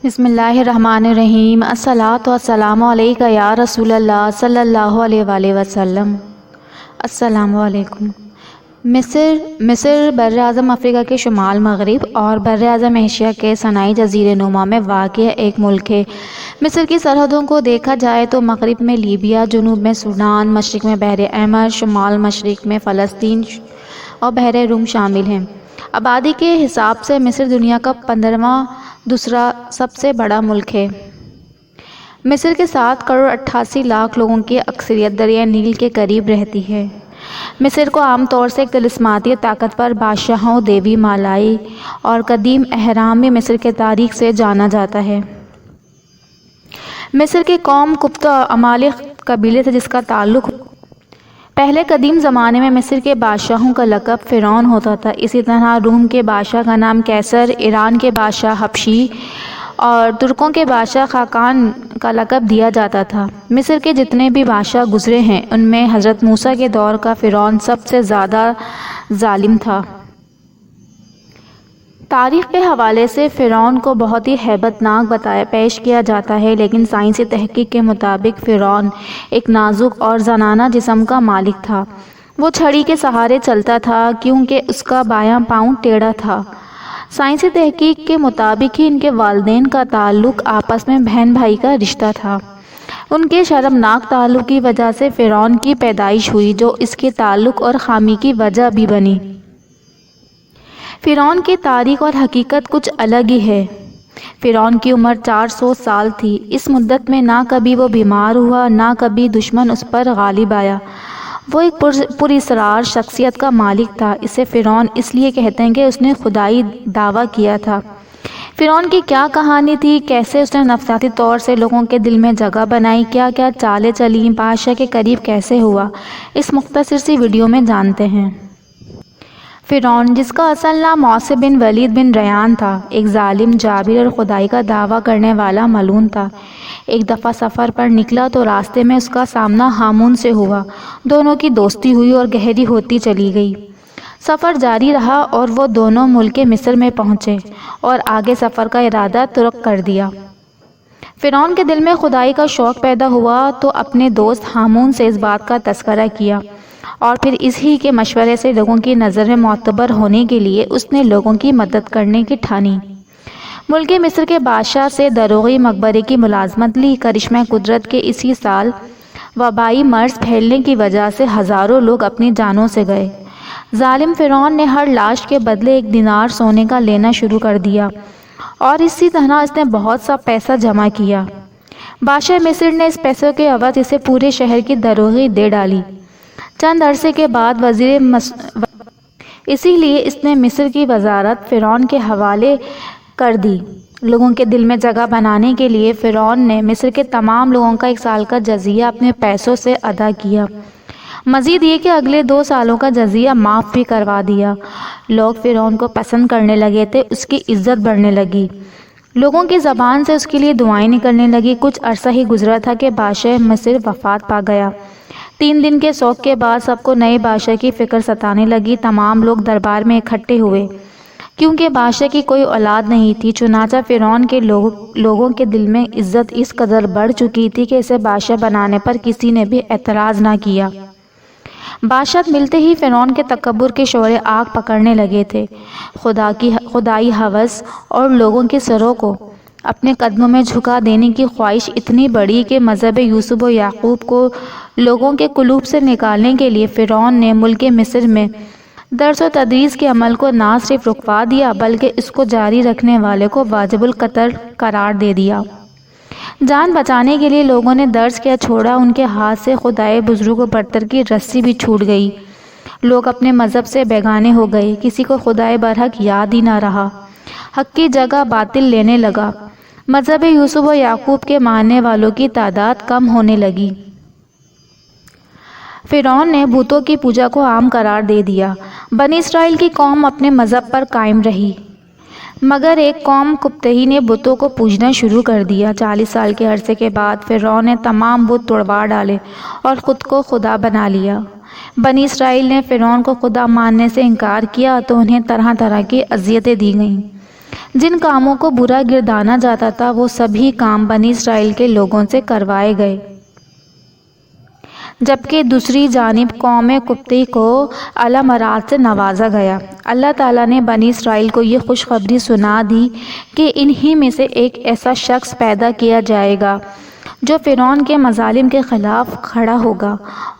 بسم اللہ الرحمن الرحیم۔ الصلاۃ والسلام علیک یا رسول اللہ صلی اللہ علیہ وآلہ وسلم۔ السلام علیکم۔ مصر بر اعظم افریقہ کے شمال مغرب اور بر اعظم ایشیا کے صناعی جزیرہ نما میں واقع ایک ملک ہے۔ مصر کی سرحدوں کو دیکھا جائے تو مغرب میں لیبیا، جنوب میں سوڈان، مشرق میں بحر احمر، شمال مشرق میں فلسطین اور بحر روم شامل ہیں۔ آبادی کے حساب سے مصر دنیا کا 15واں دوسرا سب سے بڑا ملک ہے۔ مصر کے 7 کروڑ 88 لاکھ لوگوں کی اکثریت دریائے نیل کے قریب رہتی ہے۔ مصر کو عام طور سے ایک طلسماتی طاقتور بادشاہوں، دیوی مالائی اور قدیم اہرامی مصر کے تاریخ سے جانا جاتا ہے۔ مصر کی قوم قبط و عمالق قبیلے سے جس کا تعلق پہلے قدیم زمانے میں مصر کے بادشاہوں کا لقب فرعون ہوتا تھا۔ اسی طرح روم کے بادشاہ کا نام قیصر، ایران کے بادشاہ حبشی اور ترکوں کے بادشاہ خاقان کا لقب دیا جاتا تھا۔ مصر کے جتنے بھی بادشاہ گزرے ہیں ان میں حضرت موسیٰ کے دور کا فرعون سب سے زیادہ ظالم تھا۔ تاریخ کے حوالے سے فرعون کو بہت ہی ہیبت ناک پیش کیا جاتا ہے، لیکن سائنسی تحقیق کے مطابق فرعون ایک نازک اور زنانہ جسم کا مالک تھا۔ وہ چھڑی کے سہارے چلتا تھا کیونکہ اس کا بایاں پاؤں ٹیڑھا تھا۔ سائنسی تحقیق کے مطابق ہی ان کے والدین کا تعلق آپس میں بہن بھائی کا رشتہ تھا۔ ان کے شرمناک تعلق کی وجہ سے فرعون کی پیدائش ہوئی، جو اس کے تعلق اور خامی کی وجہ بھی بنی۔ فرعون کی تاریخ اور حقیقت کچھ الگ ہی ہے۔ فرعون کی عمر 400 سال تھی۔ اس مدت میں نہ کبھی وہ بیمار ہوا، نہ کبھی دشمن اس پر غالب آیا۔ وہ ایک پراسرار شخصیت کا مالک تھا۔ اسے فرعون اس لیے کہتے ہیں کہ اس نے خدائی دعویٰ کیا تھا۔ فرعون کی کیا کہانی تھی، کیسے اس نے نفسیاتی طور سے لوگوں کے دل میں جگہ بنائی، کیا کیا چالیں چلیں، بادشاہ کے قریب کیسے ہوا، اس مختصر سی ویڈیو میں جانتے ہیں۔ فرعون، جس کا اصل نام موسی بن ولید بن ریان تھا، ایک ظالم، جابر اور خدائی کا دعویٰ کرنے والا ملعون تھا۔ ایک دفعہ سفر پر نکلا تو راستے میں اس کا سامنا ہامون سے ہوا۔ دونوں کی دوستی ہوئی اور گہری ہوتی چلی گئی۔ سفر جاری رہا اور وہ دونوں ملک مصر میں پہنچے اور آگے سفر کا ارادہ ترک کر دیا۔ فرعون کے دل میں خدائی کا شوق پیدا ہوا تو اپنے دوست ہامون سے اس بات کا تذکرہ کیا اور پھر اسی کے مشورے سے لوگوں کی نظر میں معتبر ہونے کے لیے اس نے لوگوں کی مدد کرنے کی ٹھانی۔ ملک مصر کے بادشاہ سے دروغی مقبرے کی ملازمت لی۔ کرشمہ قدرت کے اسی سال وبائی مرض پھیلنے کی وجہ سے ہزاروں لوگ اپنی جانوں سے گئے۔ ظالم فرعون نے ہر لاش کے بدلے 1 دینار سونے کا لینا شروع کر دیا اور اسی طرح اس نے بہت سا پیسہ جمع کیا۔ بادشاہ مصر نے اس پیسوں کے عوض اسے پورے شہر کی دروغی دے ڈالی۔ چند عرصے کے بعد اسی لیے اس نے مصر کی وزارت فرعون کے حوالے کر دی۔ لوگوں کے دل میں جگہ بنانے کے لیے فرعون نے مصر کے تمام لوگوں کا 1 سال کا جزیہ اپنے پیسوں سے ادا کیا۔ مزید یہ کہ اگلے 2 سالوں کا جزیہ معاف بھی کروا دیا۔ لوگ فرعون کو پسند کرنے لگے تھے، اس کی عزت بڑھنے لگی۔ لوگوں کی زبان سے اس کے لیے دعائیں نکلنے لگی۔ کچھ عرصہ ہی گزرا تھا کہ بادشاہ مصر وفات پا گیا۔ 3 دن کے سوگ کے بعد سب کو نئے بادشاہ کی فکر ستانے لگی۔ تمام لوگ دربار میں اکٹھے ہوئے کیونکہ بادشاہ کی کوئی اولاد نہیں تھی۔ چنانچہ فرعون کے لوگوں کے دل میں عزت اس قدر بڑھ چکی تھی کہ اسے بادشاہ بنانے پر کسی نے بھی اعتراض نہ کیا۔ بادشاہت ملتے ہی فرعون کے تکبر کے شعلے آگ پکڑنے لگے تھے۔ خدائی ہوس اور لوگوں کے سروں کو اپنے قدموں میں جھکا دینے کی خواہش اتنی بڑی کہ مذہب یوسف و یعقوب کو لوگوں کے قلوب سے نکالنے کے لیے فرعون نے ملک مصر میں درس و تدریس کے عمل کو نہ صرف رکوا دیا بلکہ اس کو جاری رکھنے والے کو واجب القتل قرار دے دیا۔ جان بچانے کے لیے لوگوں نے درس کیا چھوڑا، ان کے ہاتھ سے خدائے بزرگ و برتر کی رسی بھی چھوٹ گئی۔ لوگ اپنے مذہب سے بیگانے ہو گئے، کسی کو خدائے برحق یاد ہی نہ رہا، حق کی جگہ باطل لینے لگا۔ مذہب یوسف و یعقوب کے ماننے والوں کی تعداد کم ہونے لگی۔ فرعون نے بتوں کی پوجا کو عام قرار دے دیا۔ بنی اسرائیل کی قوم اپنے مذہب پر قائم رہی، مگر ایک قوم قبطی نے بتوں کو پوجنا شروع کر دیا۔ 40 سال کے عرصے کے بعد فرعون نے تمام بت توڑوا ڈالے اور خود کو خدا بنا لیا۔ بنی اسرائیل نے فرعون کو خدا ماننے سے انکار کیا تو انہیں طرح طرح کی اذیتیں دی گئیں۔ جن کاموں کو برا گردانا جاتا تھا وہ سبھی کام بنی اسرائیل کے لوگوں سے کروائے گئے، جبکہ دوسری جانب قوم قبطی کو اعلیٰ مراد سے نوازا گیا۔ اللہ تعالیٰ نے بنی اسرائیل کو یہ خوشخبری سنا دی کہ انہی میں سے ایک ایسا شخص پیدا کیا جائے گا جو فرعون کے مظالم کے خلاف کھڑا ہوگا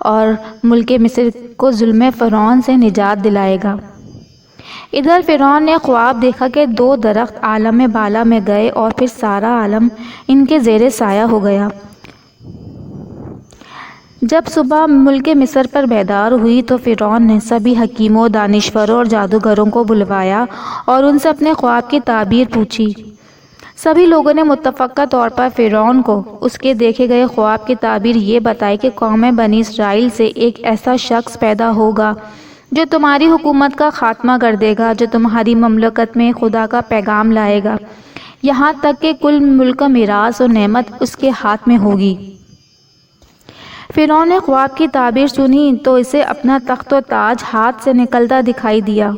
اور ملک مصر کو ظلم فرعون سے نجات دلائے گا۔ ادھر فرعون نے خواب دیکھا کہ 2 درخت عالم بالا میں گئے اور پھر سارا عالم ان کے زیر سایہ ہو گیا۔ جب صبح ملک مصر پر بیدار ہوئی تو فرعون نے سبھی حکیموں، دانشوروں اور جادوگروں کو بلوایا اور ان سے اپنے خواب کی تعبیر پوچھی۔ سبھی لوگوں نے متفقہ طور پر فرعون کو اس کے دیکھے گئے خواب کی تعبیر یہ بتائی کہ قوم بنی اسرائیل سے ایک ایسا شخص پیدا ہوگا جو تمہاری حکومت کا خاتمہ کر دے گا، جو تمہاری مملکت میں خدا کا پیغام لائے گا، یہاں تک کہ کل ملک کا میراث اور نعمت اس کے ہاتھ میں ہوگی۔ فرعون نے خواب کی تعبیر سنی تو اسے اپنا تخت و تاج ہاتھ سے نکلتا دکھائی دیا۔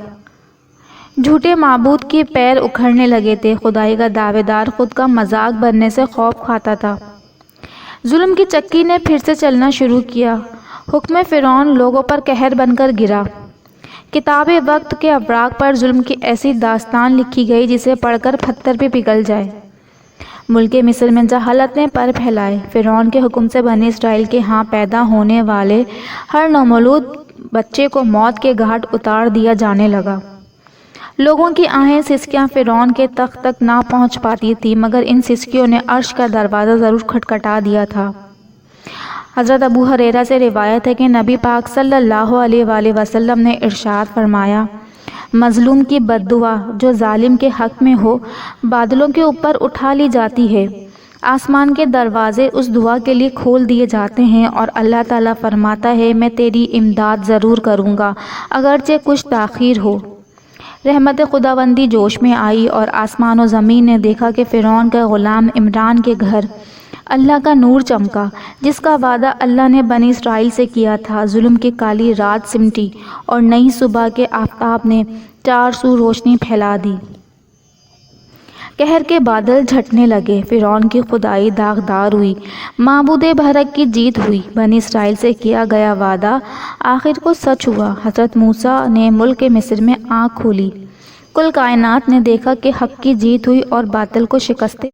جھوٹے معبود کے پیر اکھڑنے لگے تھے، خدائی کا دعوے دار خود کا مذاق بننے سے خوف کھاتا تھا۔ ظلم کی چکی نے پھر سے چلنا شروع کیا۔ حکم فرعون لوگوں پر قہر بن کر گرا۔ کتاب وقت کے اوراق پر ظلم کی ایسی داستان لکھی گئی جسے پڑھ کر پتھر پہ پگھل جائے۔ ملک مصر میں جہالت نے پر پھیلائے۔ فرعون کے حکم سے بنی اسرائیل کے ہاں پیدا ہونے والے ہر نومولود بچے کو موت کے گھاٹ اتار دیا جانے لگا۔ لوگوں کی آہیں سسکیاں فرعون کے تخت تک نہ پہنچ پاتی تھی، مگر ان سسکیوں نے عرش کا دروازہ ضرور کھٹکھٹا دیا تھا۔ حضرت ابو ہریرہ سے روایت ہے کہ نبی پاک صلی اللہ علیہ وآلہ وسلم نے ارشاد فرمایا، مظلوم کی بد دعا جو ظالم کے حق میں ہو بادلوں کے اوپر اٹھا لی جاتی ہے، آسمان کے دروازے اس دعا کے لیے کھول دیے جاتے ہیں اور اللہ تعالیٰ فرماتا ہے میں تیری امداد ضرور کروں گا اگرچہ کچھ تاخیر ہو۔ رحمت خداوندی جوش میں آئی اور آسمان و زمین نے دیکھا کہ فرعون کا غلام عمران کے گھر اللہ کا نور چمکا، جس کا وعدہ اللہ نے بنی اسرائیل سے کیا تھا۔ ظلم کی کالی رات سمٹی اور نئی صبح کے آفتاب نے 4 سو روشنی پھیلا دی۔ قہر کے بادل جھٹنے لگے، فرعون کی خدائی داغدار ہوئی، معبود بھرک کی جیت ہوئی، بنی اسرائیل سے کیا گیا وعدہ آخر کو سچ ہوا۔ حضرت موسیٰ نے ملک مصر میں آنکھ کھولی، کل کائنات نے دیکھا کہ حق کی جیت ہوئی اور باطل کو شکست